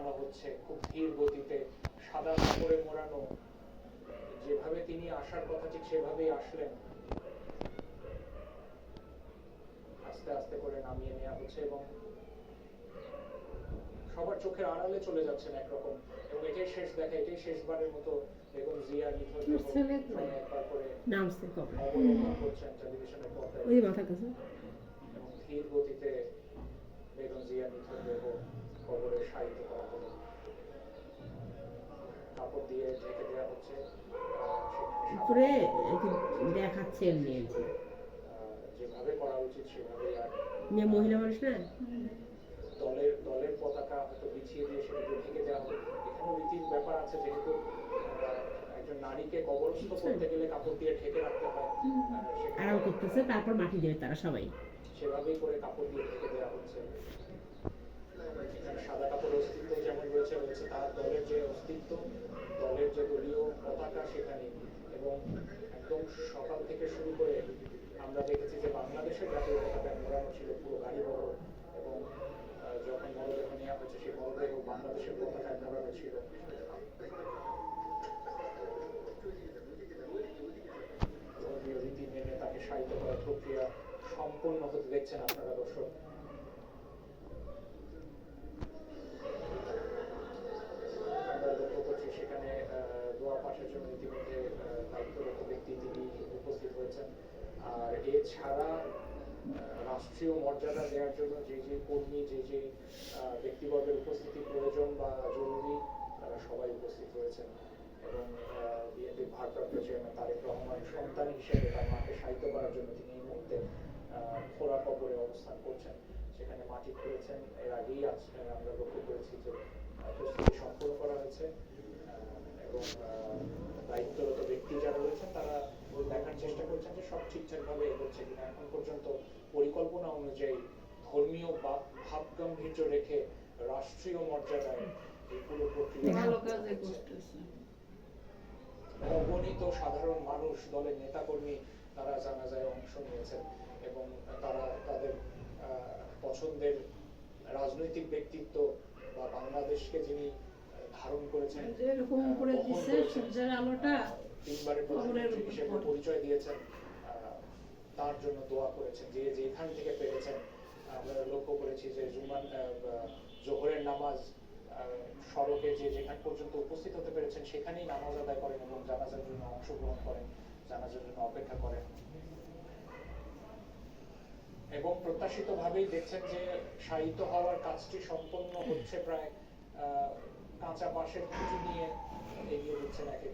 নামানো হচ্ছে খুব ধীর গতিতে, সাদা কাপড়ে মোড়ানো, যেভাবে তিনি আসার কথা ঠিক সেভাবেই আসলেন। আস্তে আস্তে করে নামিয়ে নেওয়া হচ্ছে এবং সবার চোখের আড়ালে চলে যাচ্ছেন একরকম, এবং এটাই শেষ দেখা, এটাই শেষবারের মতো বেগম জিয়া নিথর দেহ একবার করে নামছে কবে অবলোকন করছেন টেলিভিশনের পর্দায়, ওই মাথা কাছে এবং ধীর গতিতে বেগম জিয়া নিথর দেহ কবরে শায়িত করা হলো। কাপড় দিয়ে ঢেকে দেওয়া হচ্ছে, উপরে দেখাচ্ছে এমনি যেভাবে করা উচিত সেভাবেই। আর মহিলা মানুষ না, দলের পতাকা হয়তো বিছিয়ে দিয়ে সেটাকে ঢেকে দেওয়া হবে। এখানেও রীতির ব্যাপার আছে, যেহেতু একজন নারীকে কবরস্থ করতে গেলে কাপড় দিয়ে ঢেকে রাখতে হয়, আরাম করতেছে, তারপর মাটি দেবে তারা সবাই, সেভাবেই করে কাপড় দিয়ে ঢেকে দেওয়া হচ্ছে। সাদা কাপড়ের অস্তিত্ব যেমন রয়েছে, রয়েছে তার দলের যে অস্তিত্ব, দলের যে দলীয় পতাকা সেখানে, এবং একদম সকাল থেকে শুরু করে আমরা দেখেছি যে বাংলাদেশের জাতীয় পতাকা মোড়ানো ছিল পুরো গাড়ি বহর, এবং যখন মরদেহ নেওয়া হয়েছে সেই মরদেহ বাংলাদেশের পতাকায় মোড়ানো ছিল। ধর্মীয় রীতি মেনে তাকে শায়িত করার প্রক্রিয়া সম্পূর্ণ হতে দেখছেন আপনারা দর্শক। আমরা লক্ষ্য করছি সেখানে দোয়া পাঠের জন্য ইতিমধ্যে দায়িত্বরত ব্যক্তি তিনি উপস্থিত হয়েছেন। আর এছাড়া রাষ্ট্রীয় মর্যাদা দেওয়ার জন্য যে যে কর্মী, যে যে ব্যক্তিবর্গের উপস্থিতি প্রয়োজন বা জরুরি, তারা সবাই উপস্থিত রয়েছেন। এবং বিএনপির ভারপ্রাপ্ত চেয়ারম্যান তারেক রহমান সন্তান হিসেবে তার মাকে শায়িত করার জন্য তিনি এই মুহূর্তে খোলা কবরে অবস্থান করছেন, সেখানে মাটি খুঁড়েছেন। এর আগেই আমরা লক্ষ্য করেছি যে প্রস্তুতি সম্পন্ন করা হয়েছে, এবং দায়িত্বরত ব্যক্তি যারা রয়েছেন তারা দেখার চেষ্টা করছেন যে সব ঠিকঠাক ভাবে এগোচ্ছে কিনা। এখন পর্যন্ত পরিকল্পনা অনুযায়ী ধর্মীয় ভাব গাম্ভীর্য রেখে রাষ্ট্রীয় মর্যাদায় এই পুরো প্রক্রিয়া অগণিত সাধারণ মানুষ, দলের নেতাকর্মী তারা জানাজায় অংশ নিয়েছেন, এবং তারা তাদের পছন্দের রাজনৈতিক ব্যক্তিত্ব বা বাংলাদেশকে যিনি ধারণ করেছেন, তিনবারের প্রধানমন্ত্রী হিসেবে পরিচয় দিয়েছেন, তার জন্য দোয়া করেছেন। যে যেখান থেকে পেরেছেন, আমরা লক্ষ্য করেছি যে জোহরের নামাজ সড়কে যে যেখান পর্যন্ত উপস্থিত হতে পেরেছেন সেখানেই নামাজ আদায় করেন এবং জানাজার জন্য অংশগ্রহণ করেন, জানাজার জন্য অপেক্ষা করেন। এবং প্রত্যাশিত ভাবেই দেখছেন যে শায়িত হওয়ার কাজটি সম্পন্ন হচ্ছে, প্রায় কাঁচা বাঁশের খুঁটি নিয়ে এগিয়ে দিচ্ছেন একে